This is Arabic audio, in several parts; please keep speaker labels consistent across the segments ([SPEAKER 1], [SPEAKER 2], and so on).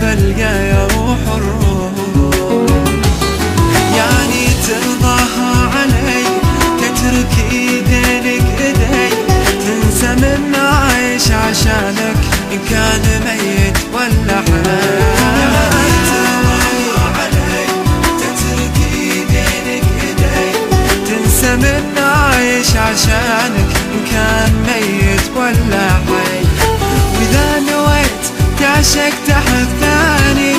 [SPEAKER 1] بلقى يروح الروح. يعني ترضاها علي تترك ايدينك ايدي، تنسى من عايش عشانك ان كان ميت ولا حي. من عايش عشانك إن كان ميت ولا حي. وإذا نويت تعشق تحب ثاني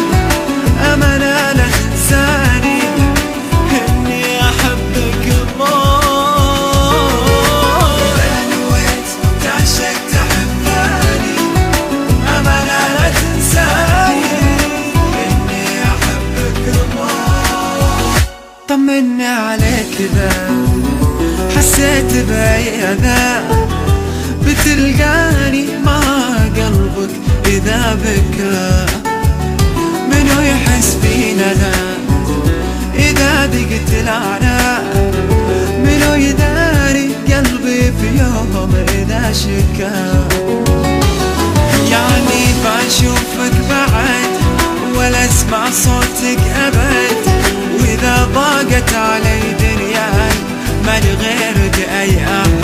[SPEAKER 1] أمانة لا تنساني إني أحبك الله. إذا نويت تعشق تحب ثاني أمانة لا تنساني إني أحبك الله. طمني عليك إذا حسيت بأذى بتلقاني مع قلبك إذا بكى. منو يحس فينا لا إذا ضقت العناء، منو يداري قلبي في يوم إذا شكا. يعني بشوفك بعد ولا اسمع صوتك أبد، وإذا ضاقت علي دنياي مالي غيرك أي أحد.